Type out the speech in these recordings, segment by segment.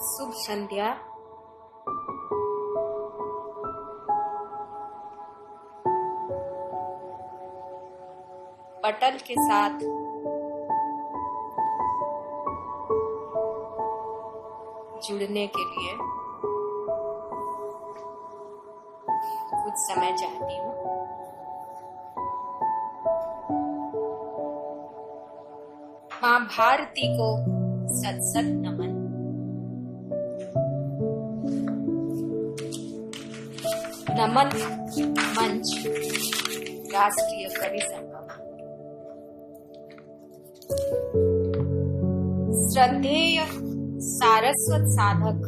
शुभ संध्या। पटल के साथ जुड़ने के लिए कुछ समय चाहती हूँ। माँ भारती को सत सत नमन। नमन मंच राष्ट्रीय कवि संगम। श्रद्धेय सारस्वत साधक,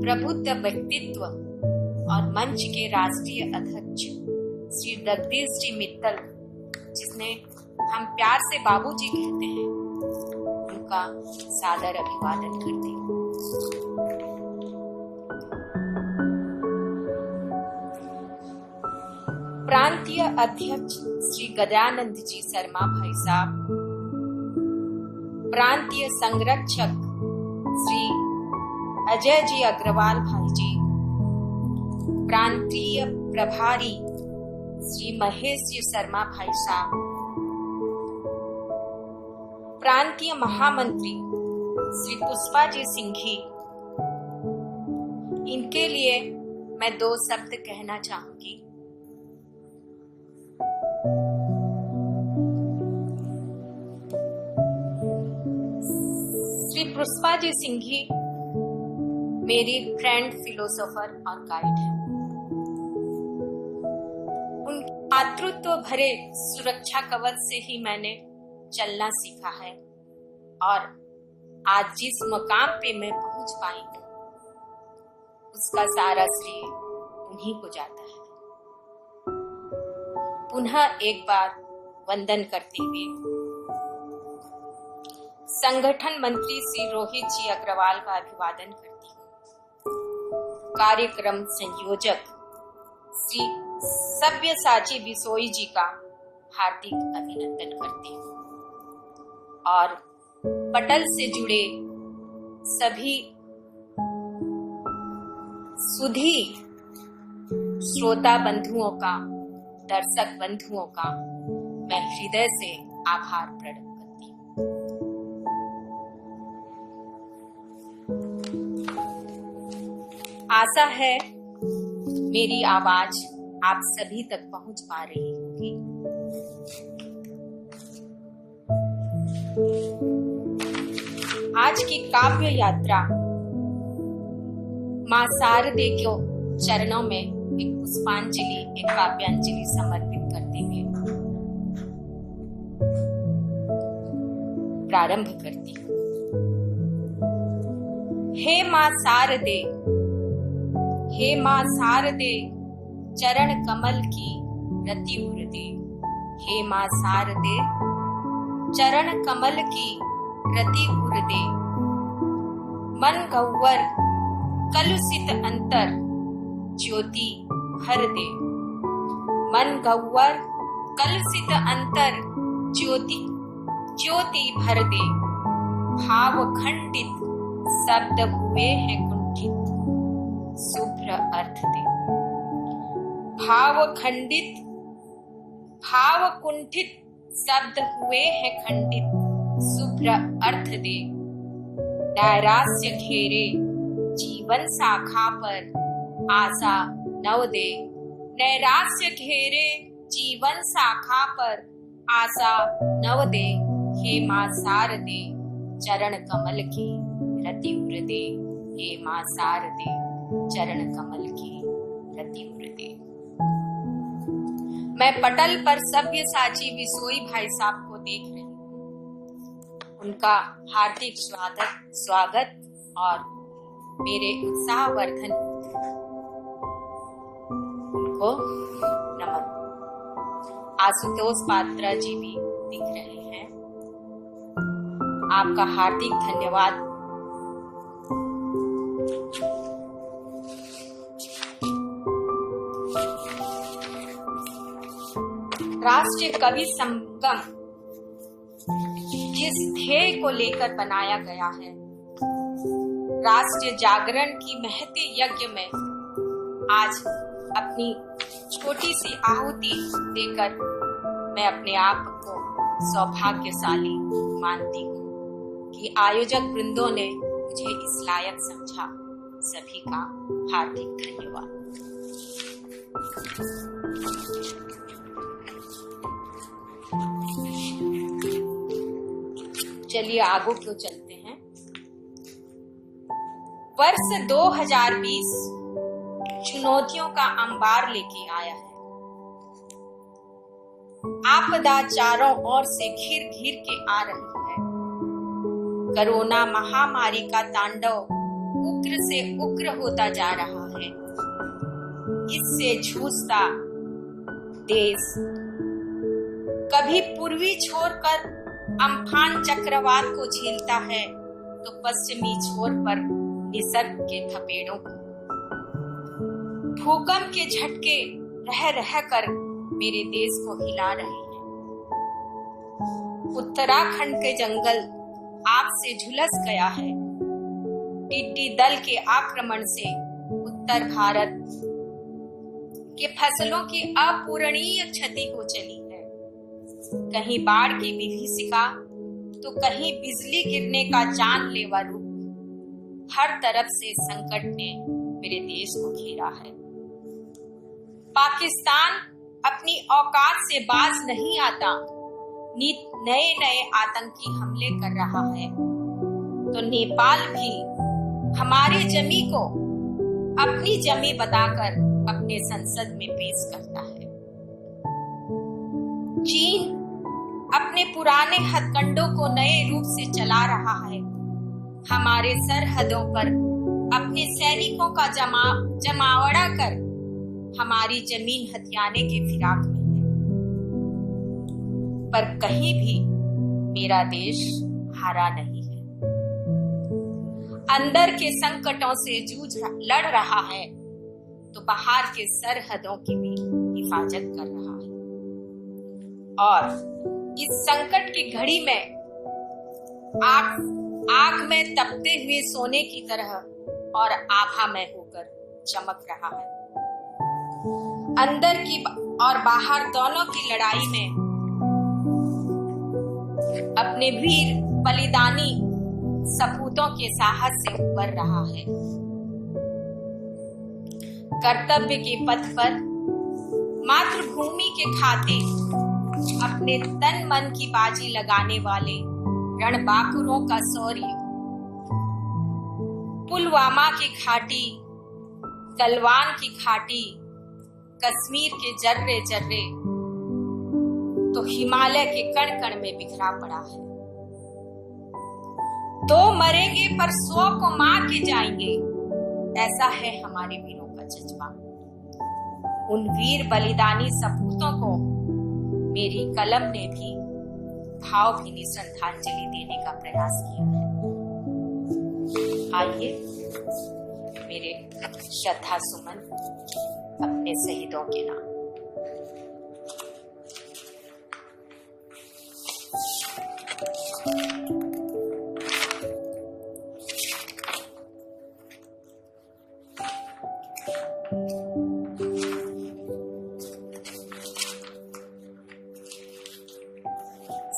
प्रबुद्ध व्यक्तित्व और मंच के राष्ट्रीय अध्यक्ष श्री जगदीश जी मित्तल, जिसने हम प्यार से बाबूजी कहते हैं, उनका सादर अभिवादन करती हूँ। प्रांतीय अध्यक्ष श्री गजानंद जी शर्मा भाई साहब, प्रांतीय संरक्षक श्री अजय जी अग्रवाल भाई जी, प्रांतीय प्रभारी श्री महेश जी शर्मा भाई साहब, प्रांतीय महामंत्री श्री पुष्पा जी सिंघी, इनके लिए मैं 2 शब्द कहना चाहूंगी। श्री पुष्पा जी सिंघी मेरी फ्रेंड, फिलोसोफर और गाइड है। उनके मातृत्व भरे सुरक्षा कवच से ही मैंने चलना सीखा है और आज जिस मकाम पे मैं पहुंच पाई हूं, उसका सारा श्रेय उन्हीं को जाता है। पुनः एक बार वंदन करते हुए संगठन मंत्री श्री रोहित जी अग्रवाल का अभिवादन करती हूँ। कार्यक्रम संयोजक श्री सब्यसाची बिसोई जी का हार्दिक अभिनंदन करती हूँ और पटल से जुड़े सभी सुधी श्रोता बंधुओं का, दर्शक बंधुओं का मैं हृदय से आभार प्रकट करती हूँ। आशा है मेरी आवाज आप सभी तक पहुंच पा रही होगी। आज की काव्य यात्रा मां शारदे के चरणों में एक पुष्पांजलि, एक काव्यांजलि समर्पित करते हुए प्रारंभ करती हूँ। हे मां शारदे, हे मां शारदे, चरण कमल की रति उर्दे। हे मां शारदे, चरण कमल की रति उर्दे। मन गह्वर कलुषित अंतर ज्योति भर दे। मन गह्वर कलुषित अंतर ज्योति ज्योति भर दे। भाव खंडित शब्द हुए हैं कुंठित, शुभ्र अर्थ दे। भाव खंडित, भाव कुंठित शब्द हुए हैं खंडित, शुभ्र अर्थ दे। नैराश्य घेरे जीवन शाखा पर आशा नव दे। नैराश्य घेरे जीवन शाखा पर आशा नव दे। हे मां शारदे, चरण कमल की रति उर्दे। हे मां शारदे, चरण कमल की रति उर्दे। मैं पटल पर सब्यसाची बिसोई भाई साहब को देख रही हूँ। उनका हार्दिक स्वागत और मेरे उत्साहवर्धन उनको नमन। आशुतोष पात्रा जी भी दिख रहे हैं, आपका हार्दिक धन्यवाद। राष्ट्रीय कवि संगम जिस ध्येय को लेकर बनाया गया है, राष्ट्रीय जागरण की महती यज्ञ में आज अपनी छोटी सी आहुति देकर मैं अपने आप को सौभाग्यशाली मानती हूँ कि आयोजक वृंदों ने मुझे इस लायक समझा। सभी का हार्दिक धन्यवाद। चलिए आगे क्यों चलते हैं। वर्ष 2020 चुनौतियों का अंबार लेके आया है। आपदा चारों ओर से घिर घिर के आ रही है। कोरोना महामारी का तांडव उग्र से उग्र होता जा रहा है। इससे जूझता देश कभी पूर्वी छोर पर अम्फान चक्रवात को झेलता है तो पश्चिमी छोर पर निसर्ग के थपेड़ों को। भूकंप के झटके रह रह कर मेरे देश को हिला रहे हैं। उत्तराखंड के जंगल आग से झुलस गया है। टिड्डी दल के आक्रमण से उत्तर भारत के फसलों की अपूरणीय क्षति हो चली है। कहीं बाढ़ की विभीषिका तो कहीं बिजली गिरने का जानलेवा रूप। हर तरफ से संकट ने मेरे देश को घेरा है। पाकिस्तान अपनी औकात से बाज नहीं आता। नए नए आतंकी हमले कर रहा है तो नेपाल भी हमारी जमी को अपनी जमी बताकर अपने संसद में पेश करता है। चीन अपने पुराने हथकंडों को नए रूप से चला रहा है। हमारे सरहदों पर अपने सैनिकों का जमावड़ा कर हमारी जमीन हथियाने के फिराक में है। पर कहीं भी मेरा देश हारा नहीं है। अंदर के संकटों से लड़ रहा है तो बाहर के सरहदों की भी हिफाजत कर रहा है। और इस संकट की घड़ी में आग में तपते हुए सोने की तरह और आभा में होकर चमक रहा है। अंदर की और बाहर दोनों की लड़ाई में अपने वीर बलिदानी सपूतों के साहस से उबर रहा है। कर्तव्य के पथ पर मातृभूमि के खाते अपने तन मन की बाजी लगाने वाले रणबांकुरों का शौर्य पुलवामा की घाटी, गलवान की घाटी, कश्मीर के जर्रे जर्रे तो हिमालय के कण कण में बिखरा पड़ा है। दो मरेंगे पर 100 को मार के जाएंगे, ऐसा है हमारे वीरों का जज्बा। उन वीर बलिदानी सपूतों को मेरी कलम ने भी भावभीनी श्रद्धांजलि देने का प्रयास किया है। आइए मेरे श्रद्धा सुमन अपने शहीदों के नाम।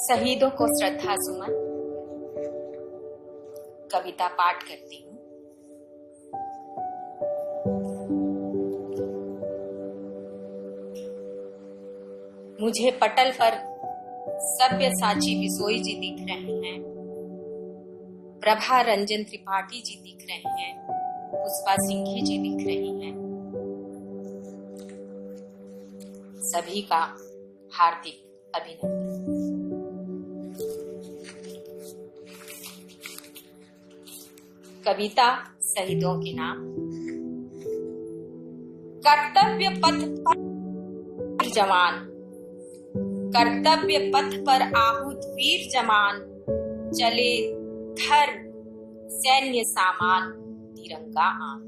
शहीदों को श्रद्धा सुमन कविता पाठ करती हूँ। मुझे पटल पर सब्यसाची बिसोई जी दिख रहे हैं, प्रभा रंजन त्रिपाठी जी दिख रहे हैं, पुष्पा सिंघी जी दिख रही हैं। सभी का हार्दिक अभिनंदन। कविता शहीदों के नाम। कर्तव्य पथ पर जवान, कर्तव्य पथ पर आहूत वीर जवान, चले धर सैन्य सामान तिरंगा आन।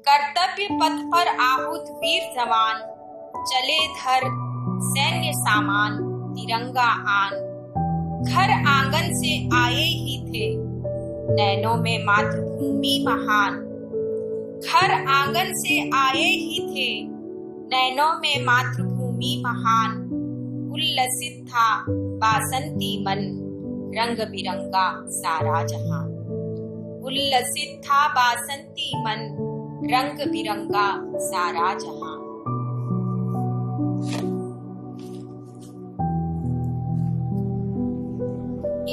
कर्तव्य पथ पर आहूत वीर जवान, चले धर सैन्य सामान तिरंगा आन। घर आंगन से आए ही थे, नैनों में मातृभूमि महान। घर आंगन से आए ही थे, नैनों में मातृभूमि महान। उल्लसित था बासंती मन, रंग बिरंगा सारा जहां। उल्लसित था बासंती मन, रंग बिरंगा सारा जहां।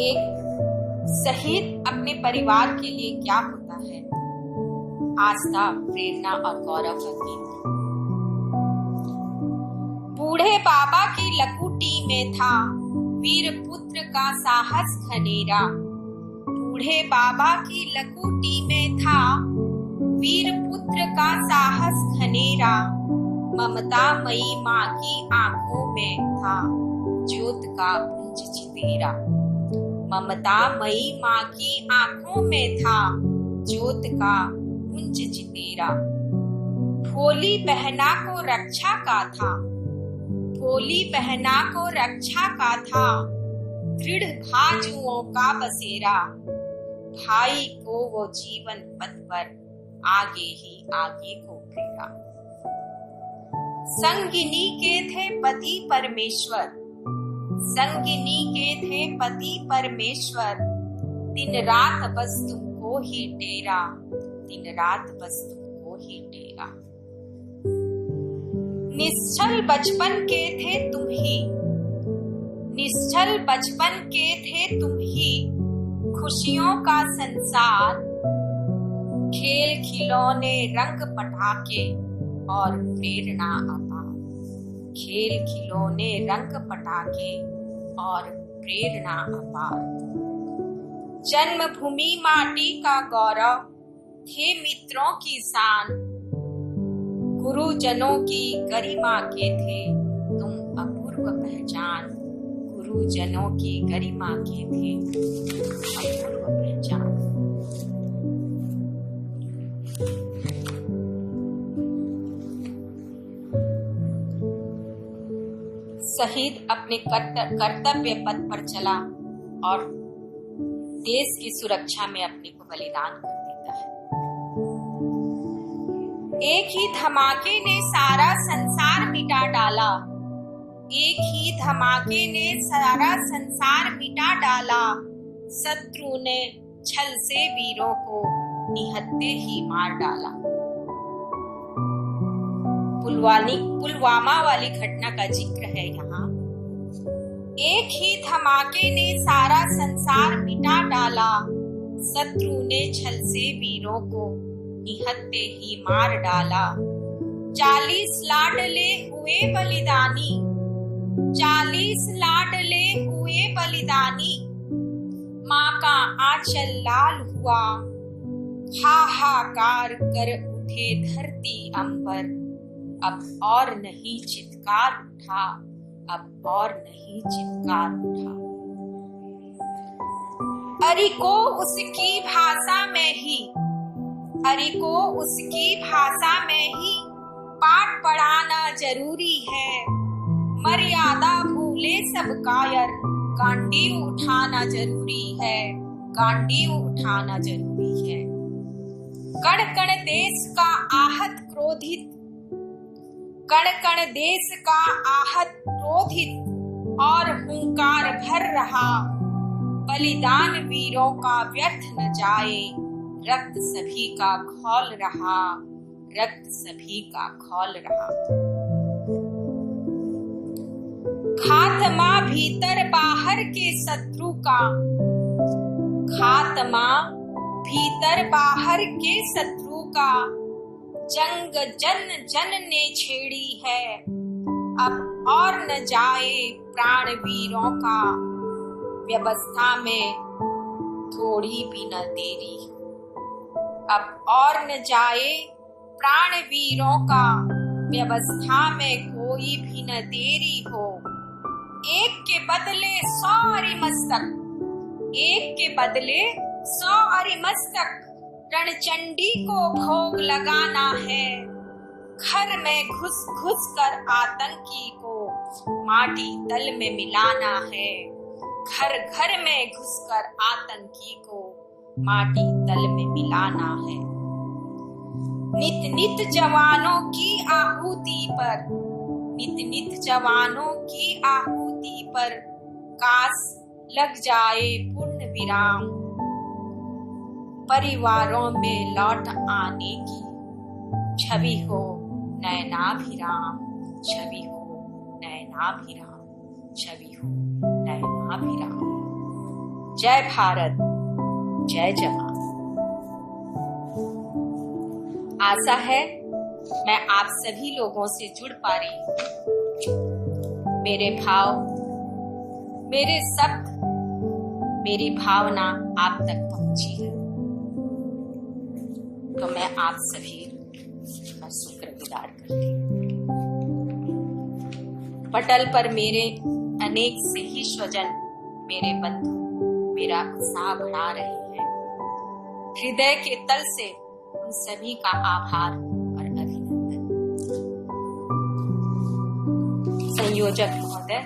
एक शहीद अपने परिवार के लिए क्या होता है? आस्था, प्रेरणा और गौरव का केंद्र। बूढ़े बाबा की लकुटी में था वीर पुत्र का साहस घनेरा। बूढ़े बाबा की लकुटी में था वीर पुत्र का साहस घनेरा। ममता मई माँ की आंखों में था ज्योत का पुंज चितेरा। ममता मई माँ की आंखों में था ज्योत का पुंज चितेरा। भोली बहना को रक्षा का था, भोली बहना को रक्षा का था दृढ़ बाजुओं का बसेरा। भाई को वो जीवन पथ पर आगे ही आगे को फेरा। संगिनी के थे पति परमेश्वर, संगिनी के थे पति परमेश्वर। दिन रात बस तुमको ही टेरा, दिन रात बस तुमको ही टेरा। निश्चल बचपन के थे तुम ही, निश्चल बचपन के थे तुम ही। खुशियों का संसार, खेल खिलौने रंग पटाखे और प्रेरणा अपार। खेल खिलौने रंग पटाखे और प्रेरणा अपार। जन्मभूमि माटी का गौरव थे मित्रों की शान। गुरुजनों की गरिमा के थे तुम अपूर्व पहचान। गुरुजनों की गरिमा के थे अपूर्व पहचान। शहीद अपने कर्तव्य पथ पर चला और देश की सुरक्षा में अपने को बलिदान कर देता है। एक ही धमाके ने सारा संसार मिटा डाला, एक ही धमाके ने सारा संसार मिटा डाला। शत्रु ने छल से वीरों को निहत्थे ही मार डाला। पुलवामा वाली घटना का जिक्र है यहाँ। एक ही धमाके ने सारा संसार मिटा डाला। शत्रु ने छल से वीरों को निहत्थे ही मार डाला। 40 लाडले हुए बलिदानी, 40 लाडले हुए बलिदानी। माँ का आंचल लाल हुआ, हाहाकार कर उठे धरती अंबर। अब और नहीं चित्कार उठा, अब और नहीं चित्कार उठा। अरि को उसकी भाषा में ही, अरि को उसकी भाषा में ही पाठ पढ़ाना जरूरी है। मर्यादा भूले सब कायर, गांडीव उठाना जरूरी है, गांडीव उठाना जरूरी है। कण कण देश का आहत क्रोधित, कण कण देश का आहत क्रोधित और हुंकार भर रहा। बलिदान वीरों का व्यर्थ न जाए, रक्त सभी का खौल रहा, रक्त सभी का खौल रहा। खात्मा भीतर बाहर के शत्रु का, खात्मा भीतर बाहर के शत्रु का। जंग जन जन ने छेड़ी है, अब और न जाए प्राण वीरों का। व्यवस्था में थोड़ी भी न देरी, अब और न जाए प्राण वीरों का। व्यवस्था में कोई भी न देरी हो। एक के बदले 100 अरिमस्तक, एक के बदले 100 अरिमस्तक। रणचंडी को भोग लगाना है। घर में घुस घुस कर आतंकी को माटी तल में मिलाना है। घर घर में घुसकर आतंकी को माटी तल में मिलाना है। नित नित जवानों की आहुति पर, नित नित जवानों की आहुति पर काश लग जाए पूर्ण विराम। परिवारों में लौट आने की छवि हो नयनाभिराम, छवि हो नयनाभिराम, छवि हो नयनाभिराम। जय भारत, जय जवान। आशा है मैं आप सभी लोगों से जुड़ पा रही हूँ। मेरे भाव, मेरे शब्द, मेरी भावना आप तक पहुंची है, तो मैं आप सभी का शुक्रगुजार करती हूँ। पटल पर मेरे अनेक से ही स्वजन, मेरे बंधु मेरा उत्साह बढ़ा रहे हैं। हृदय के तल से उन सभी का आभार और अभिनंदन। संयोजक महोदय,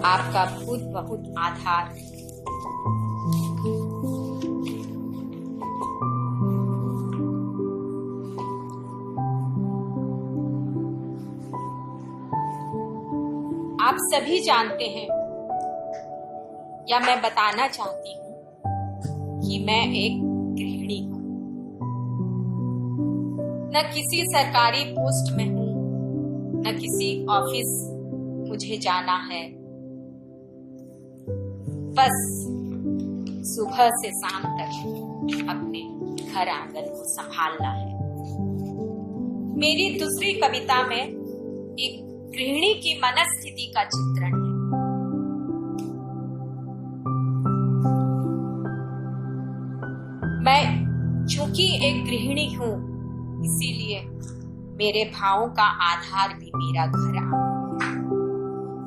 आपका बहुत बहुत आभार। आप सभी जानते हैं, या मैं बताना चाहती हूँ कि मैं एक गृहिणी हूँ। न किसी सरकारी पोस्ट में हूँ, न किसी ऑफिस मुझे जाना है। बस सुबह से शाम तक अपने घर आंगन को संभालना है। मेरी दूसरी कविता में एक गृहिणी की मनस्थिति का चित्रण है। मैं चूंकि एक गृहिणी हूं, इसीलिए मेरे भावों का आधार भी मेरा घर आंगन है।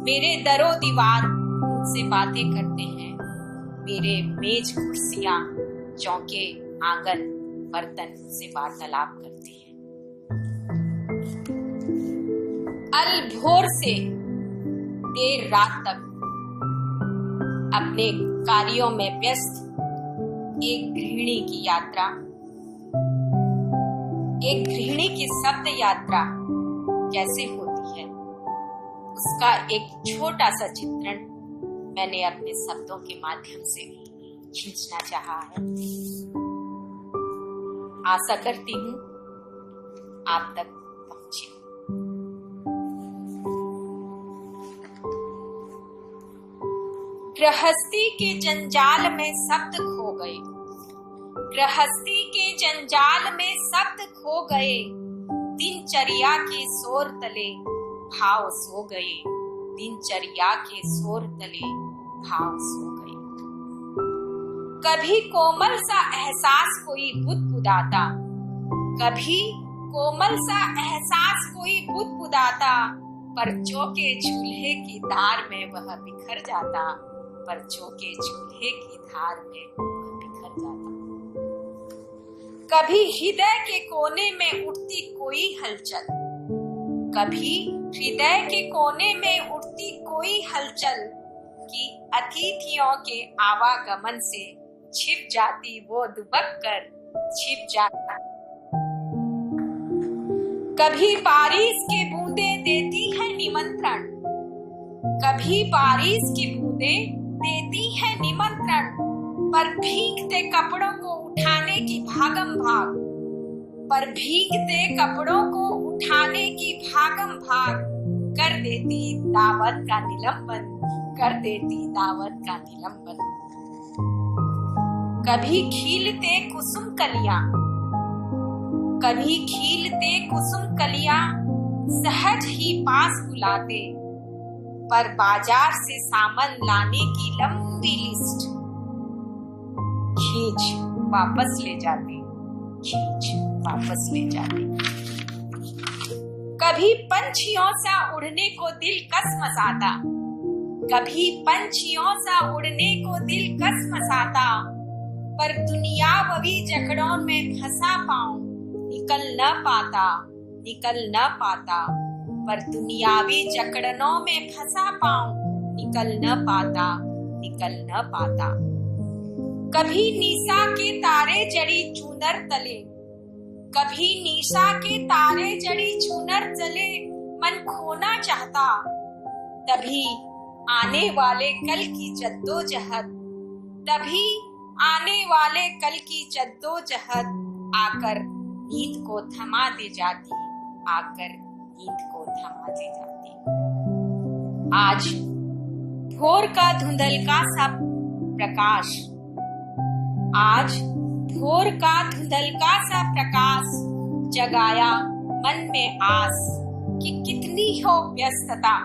मेरे दरो दीवार मुझसे बातें करते हैं। मेरे मेज, कुर्सियां, चौके, आंगन, बर्तन से वार्तालाप करते हैं। अल भोर से देर रात तक अपने कार्यों में व्यस्त एक गृहिणी की यात्रा, एक गृहिणी की शब्द यात्रा कैसे होती है, उसका एक छोटा सा चित्रण मैंने अपने शब्दों के माध्यम से खींचना चाहा है। आशा करती हूँ आप तक पहुंचे। गृहस्थी के जंजाल में शब्द खो गए, गृहस्थी के जंजाल में शब्द खो गए। दिनचर्या के शोर तले भाव सो गए, दिनचर्या के शोर तले भाव सो गए। कभी कोमल सा एहसास कोई बुदबुदाता, कभी कोमल सा एहसास कोई बुदबुदाता, परचों के चूल्हे की धार में वह बिखर जाता, परचों के चूल्हे की धार में वह बिखर जाता। कभी हृदय के कोने में उठती कोई हलचल, कभी हृदय के कोने में उठती कोई हलचल, कि अतिथियों के आवागमन से छिप जाती वो दुबक कर, छिप जाती। कभी बारिश की बूंदें देती है निमंत्रण, कभी बारिश की बूंदें देती है निमंत्रण, पर भीगते कपड़ों को उठाने की भागम भाग, पर भीगते कपड़ों को उठाने की भागम भाग कर देती दावत का निलंबन, कर देती दावत का निलंबन। कभी खिलते कुसुम कलियां, कभी खिलते कुसुम कलियां सहज ही पास बुलाते, पर बाजार से सामान लाने की लंबी लिस्ट खींच वापस ले जाते, खींच वापस ले जाते। कभी पंछियों सा उड़ने को दिल कसमसाता, कभी पंछियों सा उड़ने को दिल कसमसाता, पर दुनियावी जकड़ों में फंसा पाऊं निकल न पाता, निकल न पाता, पर दुनियावी जकड़नों में फंसा पाऊं निकल न पाता, निकल निकल न पाता। कभी निशा के तारे जड़ी चूनर तले, कभी निशा के तारे जड़ी चूनर तले मन खोना चाहता। तभी आने वाले कल की जद्दोजहद, तभी आने वाले कल की जद्दोजहद आकर नींद को थमा दे जाती, आकर नींद को थमा दे जाती। आज भोर का धुंधलका सा प्रकाश, आज भोर का धुंधलका सा प्रकाश जगाया मन में आस कि कितनी हो व्यस्तता,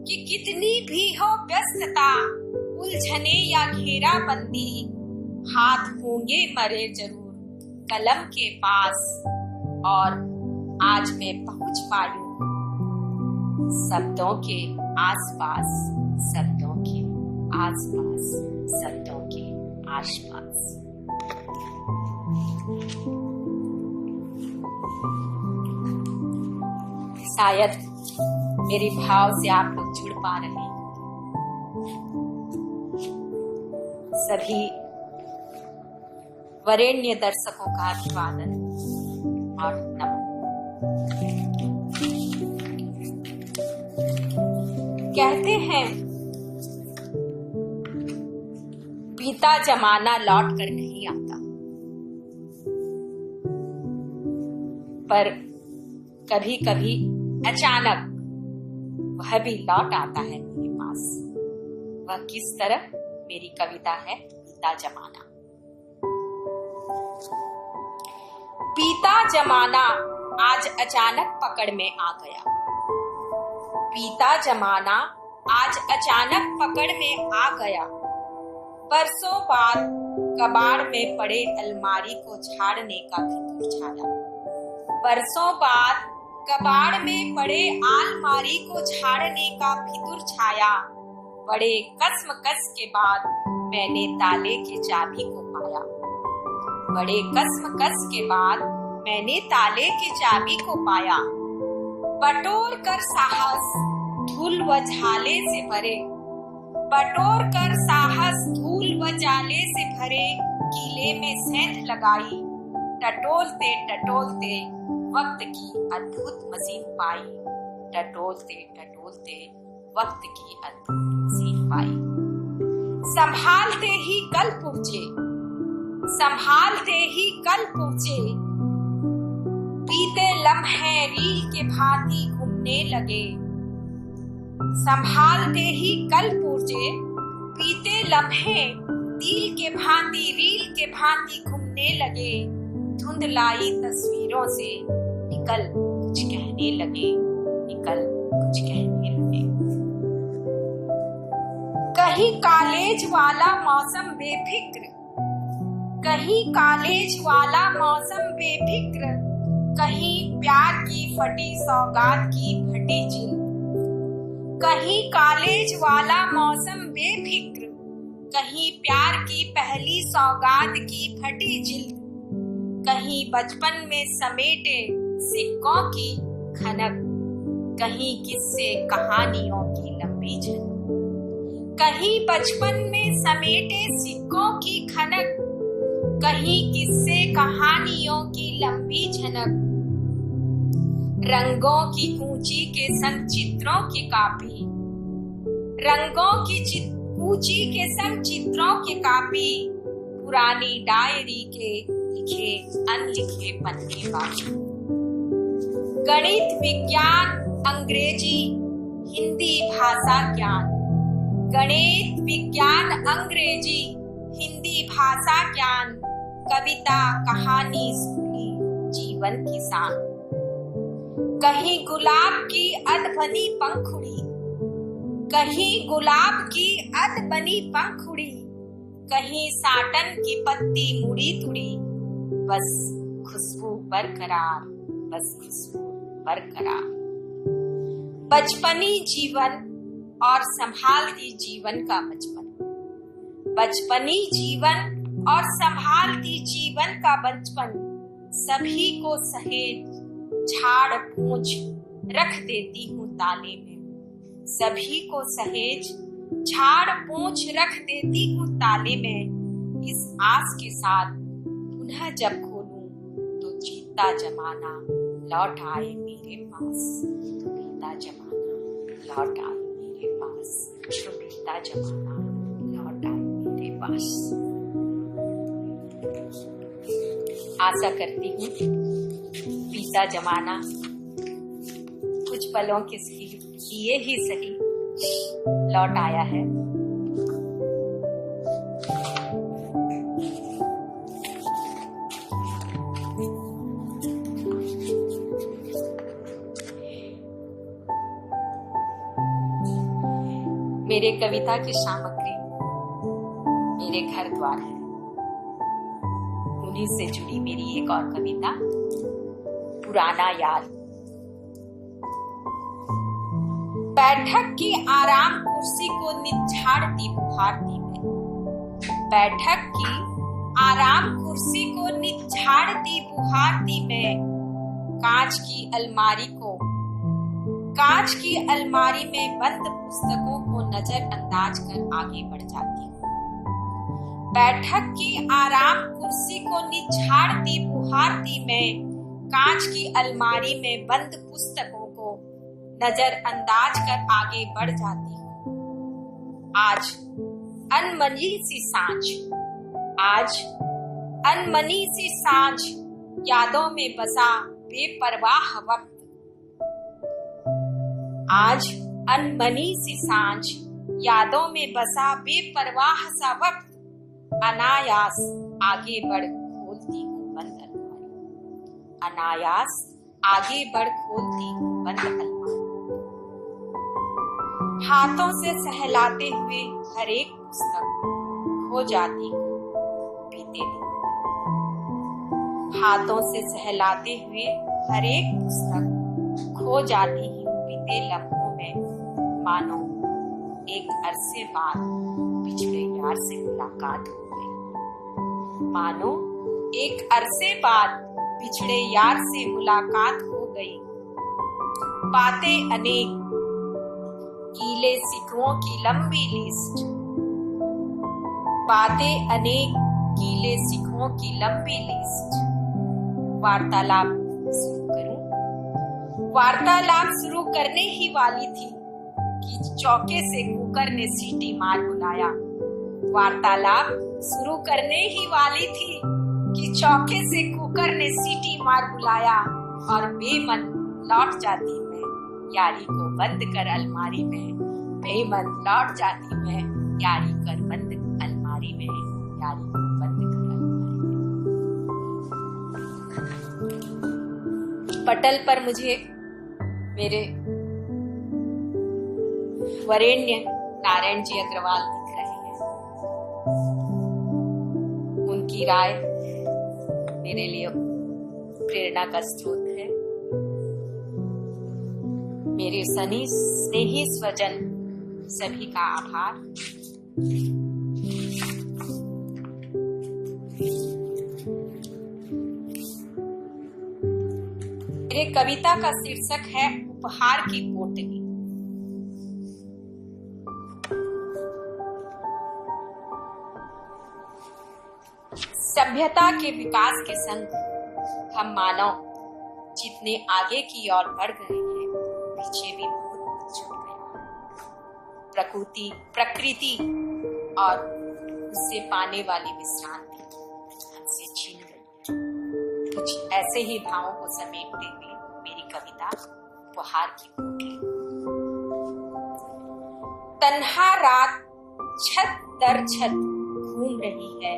कि कितनी भी हो व्यस्तता, उलझने या घेराबंदी, हाथ होंगे मरे जरूर कलम के पास। और आज मैं पहुंच पाई हूं शब्दों के आसपास, शब्दों के आसपास, शब्दों के आसपास। शायद मेरे भाव से आप लोग जुड़ पा रहे हैं। सभी वरेण्य दर्शकों का अभिवादन और नमन। कहते हैं बीता जमाना लौट कर नहीं आता, पर कभी कभी अचानक वह भी लौट आता है मेरे पास। वह किस तरह? मेरी कविता है बीता जमाना। बीता जमाना आज अचानक पकड़ में आ गया, बीता जमाना आज अचानक पकड़ में आ गया। बरसों बाद कबाड़ में पड़े अलमारी को झाड़ने का फितूर छाया, बरसों बाद कबाड़ में पड़े अलमारी को झाड़ने का फितूर छाया। बड़े कसमकस के बाद मैंने ताले की चाबी को पाया, बड़े कसमकस के बाद मैंने ताले की चाबी को पाया। बटोर कर साहस धूल व झाले से भरे, बटोर कर साहस धूल व जाले से भरे कीले में सेंध लगाई। टटोलते टटोलते वक्त की अद्भुत मशीन पाई, टटोलते टटोलते वक्त की अद्भुत मशीन पाई। संभालते ही कल पुरजे, संभालते ही कल पुरजे, बीते लम्हे रील के भांति घूमने लगे। संभालते ही कल पुरजे, बीते लम्हे रील के भांति घूमने लगे। धुंधलाई तस्वीरों से निकल कुछ कहने लगे, निकल कुछ कहने लगे। कहीं कॉलेज वाला मौसम बेफिक्र, कहीं कॉलेज वाला मौसम बेफिक्र, कहीं प्यार की फटी सौगात की फटी जिल्द। कहीं कॉलेज वाला मौसम बेफिक्र, कहीं प्यार की पहली सौगात की फटी जिल्द। कहीं बचपन में समेटे सिक्कों की खनक, कहीं किस्से कहानियों की लंबी झलक। कहीं बचपन में समेटे सिक्कों की खनक, कहीं किस्से कहानियों की लंबी झलक। रंगों की कूची के संग चित्रों की कापी, रंगों की कूची के संग चित्रों की कापी। पुरानी डायरी के लिखे अनलिखे पन्ने बाकी। गणित विज्ञान अंग्रेजी हिंदी भाषा ज्ञान, गणित विज्ञान अंग्रेजी हिंदी भाषा ज्ञान। कविता कहानी स्कूली जीवन की शान। कहीं गुलाब की अधबनी पंखुड़ी, कहीं गुलाब की अधबनी पंखुड़ी, कहीं साटन की पत्ती मुड़ी तुड़ी। बस खुशबू बरकरार, बस खुशबू बरकरार। बचपनी जीवन और संभालती जीवन का बचपन, बचपनी जीवन और संभालती जीवन का बचपन। सभी को सहेज झाड़ पूंछ रख देती हूँ ताले में, सभी को सहेज झाड़ पोंछ रख देती हूँ ताले में, इस आस के साथ पुनः जब खोलूं तो जीता जमाना लौट आए मेरे पास। तो बीता जमाना लौट आए मेरे पास, तो बीता जमाना लौट आए मेरे पास। आशा करती हूँ बीता जमाना कुछ पलों के लिए ही सही लौट आया है। मेरे कविता की सामग्री मेरे घर द्वार है। उन्हीं से जुड़ी मेरी एक और कविता, पुराना यार। बैठक की आराम कुर्सी को निछाड़ती बुहारती में, बैठक की आराम कुर्सी को निछाड़ती बुहारती में, कांच की अलमारी में बंद पुस्तकों को नजरअंदाज कर आगे बढ़ जाती हूँ। बैठक की आराम कुर्सी को निछाड़ती बुहारती में, कांच की अलमारी में बंद पुस्तकों को नजरअंदाज कर आगे बढ़ जाती हूँ। आज अनमनी सी सांझ यादों में बसा बेपरवाह वक्त। आज अनमनी सी सांझ यादों में बसा बेपरवाह सा वक्त, अनायास आगे बढ़ खोलती हूँ बंद अलमारी, अनायास आगे बढ़ खोलती हूँ बंद अलमारी। हाथों से सहलाते हुए हर एक पुस्तक खो जाती हूँ बीते दिनों में, हाथों से सहलाते हुए हर एक पुस्तक खो जाती हूँ बीते लम्हों में। मानो एक अरसे बाद पिछड़े यार से मुलाकात हो गई, मानो एक अरसे बाद पिछड़े यार से मुलाकात हो गई। बातें अनेक गीले शिकवों की लंबी लिस्ट, बातें अनेक गीले शिकवों की लंबी लिस्ट। वार्तालाप शुरू करूं, वार्तालाप शुरू करने ही वाली थी कि चौके से कुकर ने सीटी मार बुलाया। वार्तालाप शुरू करने ही वाली थी कि चौके से कुकर ने सीटी मार बुलाया, और बेमन लौट जाती मैं यारी को बंद कर अलमारी में, बेमन लौट जाती मैं यारी कर बंद अलमारी में, यारी को बंद कर अलमारी में। पटल पर मुझे मेरे वरेण्य नारायण जी अग्रवाल दिख रहे हैं। उनकी राय मेरे लिए प्रेरणा का स्रोत है। मेरे स्नेही स्वजन सभी का आभार। मेरे कविता का शीर्षक है उपहार की पोटली। सभ्यता के विकास के संग हम मानव जितने आगे की ओर बढ़ गए हैं, पीछे भी बहुत कुछ छूट गया। प्रकृति और उससे पाने वाली विश्रांति हमसे छीन गई। कुछ ऐसे ही भावों को समेटते हुए मेरी कविता उपहार की पोटली। तन्हा रात छत दर छत घूम रही है,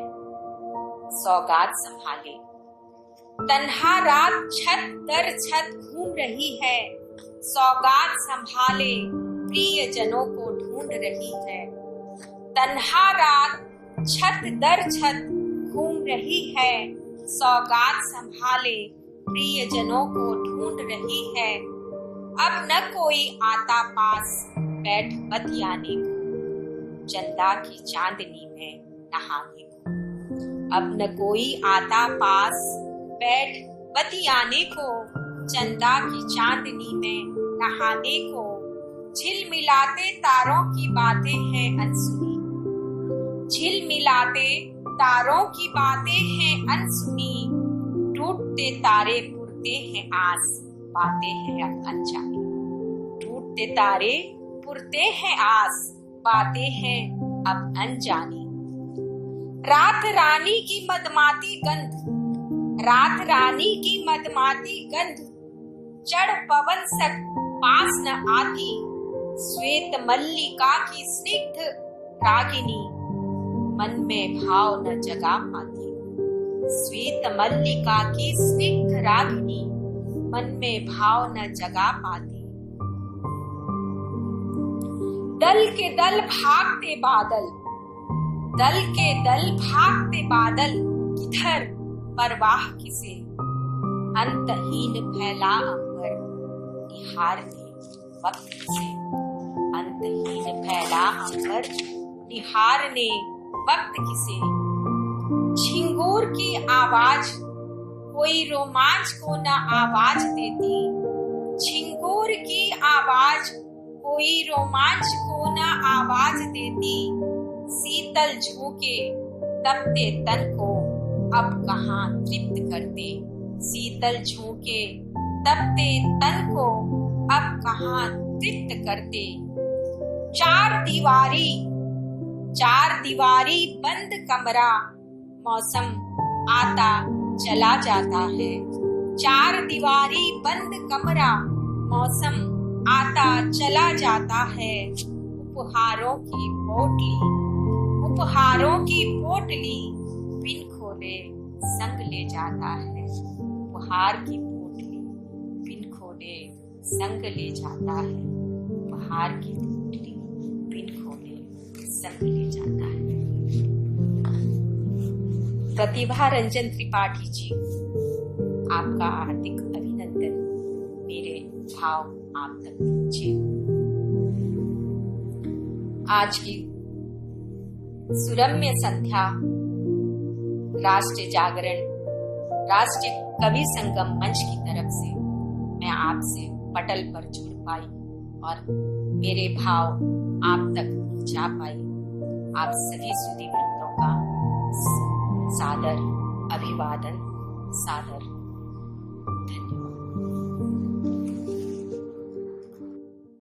सौगात संभाले। तन्हा रात छत दर छत घूम रही है, सौगात संभाले प्रिय जनों को ढूंढ रही है। तन्हा रात छत दर छत घूम रही है, सौगात संभाले प्रिय जनों को ढूंढ रही है। अब न कोई आता पास बैठ बतियाने को, चंदा की चांदनी में नहाने को। अब न कोई आता पास बैठ बतियाने को, चंदा की चांदनी में नहाने को। झिलमिलाते तारों की बातें हैं अनसुनी, झिलमिलाते तारों की बातें हैं अनसुनी, टूटते तारे पुरते हैं आस, बातें हैं अब अनजानी, टूटते तारे पुरते हैं आस, बातें हैं अब अनजानी। रात रानी की मदमाती गंध, रात रानी की मदमाती गंध, चढ़ पवन सक पास न आती, श्वेत मल्लिका की स्निग्ध रागिनी, मन में भाव न जगा पाती, श्वेत मल्लिका की स्निग्ध रागिनी, मन में भाव न जगा पाती। दल के दल भागते बादल, दल के दल भागते बादल, किधर परवाह किसे, अंतहीन फैला अंबर, निहारने वक्त किसे, अंतहीन फैला अंबर, निहारने वक्त किसे। झिंगूर की आवाज कोई रोमांच को न आवाज देती, झिंगूर की आवाज कोई रोमांच को न आवाज देती, शीतल झोंके तपते तन को अब कहाँ तृप्त करते, शीतल झोंके तपते तन को अब कहाँ तृप्त करते। चार दीवारी बंद कमरा, मौसम आता चला जाता है, चार दीवारी बंद कमरा, मौसम आता चला जाता है। उपहारों की पोटली, उपहारों की पोटली, बिन खोले संग ले जाता है, उपहार की पोटली बिन खोले संग ले जाता है, उपहार की पोटली बिन खोले संग ले जाता है। प्रतिभा रंजन त्रिपाठी जी, आपका हार्दिक अभिनंदन। मेरे भाव आप तक पहुंचे। आज की सुरम्य संध्या राष्ट्रीय जागरण, राष्ट्रीय कवि संगम मंच की तरफ से मैं आपसे पटल पर जुड़ पाई और मेरे भाव आप तक पहुंचा पाई। आप सभी सुधी वृंदों का सादर अभिवादन, सादर धन्यवाद।